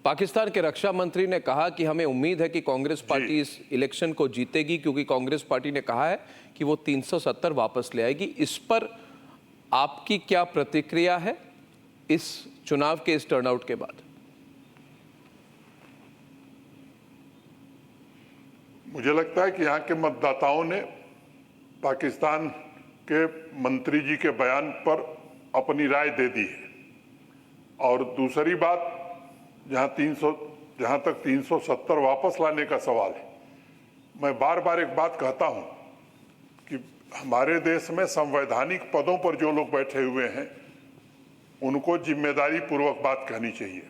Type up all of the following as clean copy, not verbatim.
पाकिस्तान के रक्षा मंत्री ने कहा कि हमें उम्मीद है कि कांग्रेस पार्टी इस इलेक्शन को जीतेगी, क्योंकि कांग्रेस पार्टी ने कहा है कि वो 370 वापस ले आएगी। इस पर आपकी क्या प्रतिक्रिया है इस चुनाव के इस टर्नआउट के बाद? मुझे लगता है कि यहाँ के मतदाताओं ने पाकिस्तान के मंत्री जी के बयान पर अपनी राय दे दी है। और दूसरी बात, जहाँ तक 370 वापस लाने का सवाल है, मैं बार बार एक बात कहता हूँ कि हमारे देश में संवैधानिक पदों पर जो लोग बैठे हुए हैं उनको जिम्मेदारी पूर्वक बात कहनी चाहिए।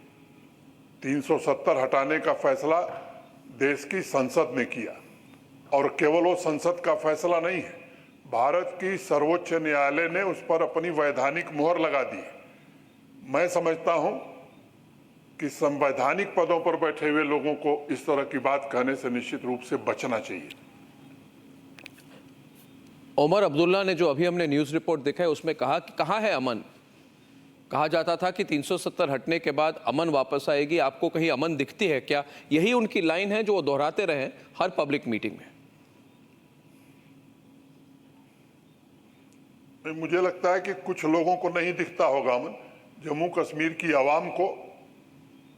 370 हटाने का फैसला देश की संसद ने किया, और केवल वो संसद का फैसला नहीं है, भारत की सर्वोच्च न्यायालय ने उस पर अपनी वैधानिक मुहर लगा दी है। मैं समझता हूं कि संवैधानिक पदों पर बैठे हुए लोगों को इस तरह की बात कहने से निश्चित रूप से बचना चाहिए। ओमर अब्दुल्ला ने जो अभी हमने न्यूज रिपोर्ट देखा है उसमें कहा कि कहाँ है अमन। कहा जाता था कि 370 हटने के बाद अमन वापस आएगी। आपको कहीं अमन दिखती है क्या? यही उनकी लाइन है जो वो दोहराते रहे हर पब्लिक मीटिंग में। मुझे लगता है कि कुछ लोगों को नहीं दिखता होगा अमन, जम्मू कश्मीर की आवाम को,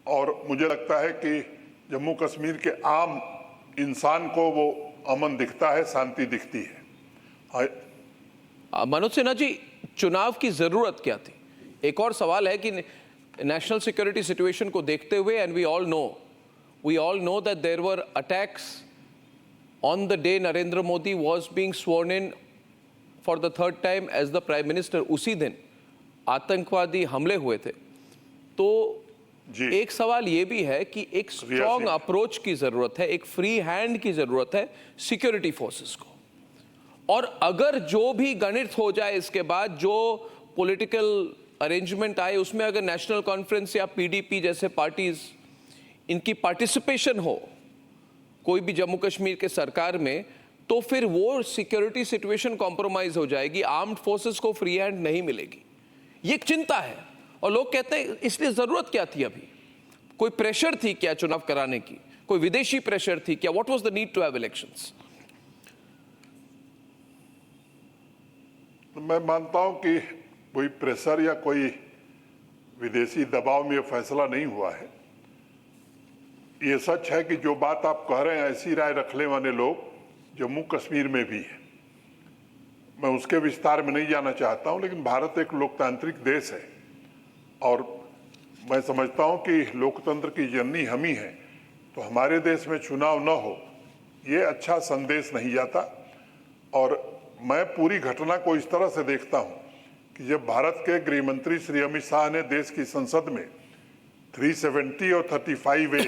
और मुझे लगता है कि जम्मू कश्मीर के आम इंसान को वो अमन दिखता है, शांति दिखती है। मनोज सिन्हा जी, चुनाव की जरूरत क्या थी? एक और सवाल है कि नेशनल सिक्योरिटी सिचुएशन को देखते हुए, and we all know that there were attacks on the day Narendra Modi was being sworn in for the third time as the prime minister. उसी दिन आतंकवादी हमले हुए थे। तो एक सवाल यह भी है कि एक स्ट्रॉन्ग अप्रोच की जरूरत है, एक फ्री हैंड की जरूरत है सिक्योरिटी फोर्सेस को। और अगर जो भी गणित हो जाए इसके बाद, जो पॉलिटिकल अरेंजमेंट आए, उसमें अगर नेशनल कॉन्फ्रेंस या पीडीपी जैसे पार्टीज इनकी पार्टिसिपेशन हो कोई भी जम्मू कश्मीर के सरकार में, तो फिर वो सिक्योरिटी सिचुएशन कॉम्प्रोमाइज हो जाएगी, आर्म्ड फोर्सेस को फ्री हैंड नहीं मिलेगी। ये एक चिंता है। और लोग कहते हैं इसलिए जरूरत क्या थी? अभी कोई प्रेशर थी क्या चुनाव कराने की? कोई विदेशी प्रेशर थी क्या? What was the need to have elections? मैं मानता हूं कि कोई प्रेशर या कोई विदेशी दबाव में यह फैसला नहीं हुआ है। ये सच है कि जो बात आप कह रहे हैं, ऐसी राय रखने वाले लोग जम्मू कश्मीर में भी है। मैं उसके विस्तार में नहीं जाना चाहता हूं, लेकिन भारत एक लोकतांत्रिक देश है और मैं समझता हूं कि लोकतंत्र की जननी हम ही है। तो हमारे देश में चुनाव न हो, ये अच्छा संदेश नहीं जाता। और मैं पूरी घटना को इस तरह से देखता हूं कि जब भारत के गृह मंत्री श्री अमित शाह ने देश की संसद में 370 और 35A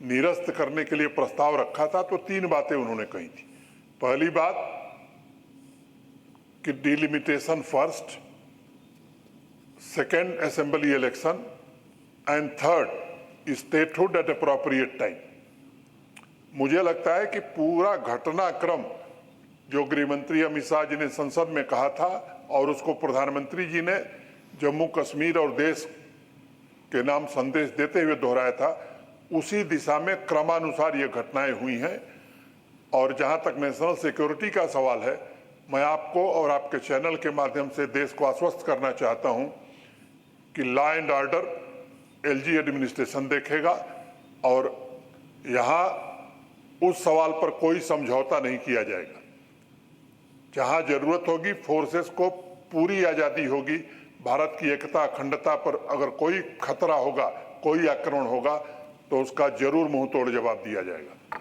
निरस्त करने के लिए प्रस्ताव रखा था, तो 3 बातें उन्होंने कही थी। पहली बात कि delimitation first, second assembly election, and third statehood eight appropriate time. मुझे लगता है कि पूरा घटनाक्रम जो गृह मंत्री अमित शाह जी ने संसद में कहा था और उसको प्रधानमंत्री जी ने जम्मू कश्मीर और देश के नाम संदेश देते हुए दोहराया था, उसी दिशा में क्रमानुसार ये घटनाएं हुई हैं। और जहां तक नेशनल सिक्योरिटी का सवाल है, मैं आपको और आपके चैनल के माध्यम से देश को आश्वस्त करना चाहता हूं कि law and order LG administration देखेगा और यहां उस सवाल पर कोई समझौता नहीं किया जाएगा। जहां जरूरत होगी, फोर्सेस को पूरी आजादी होगी। भारत की एकता अखंडता पर अगर कोई खतरा होगा, कोई आक्रमण होगा, तो उसका जरूर मुंह तोड़ जवाब दिया जाएगा।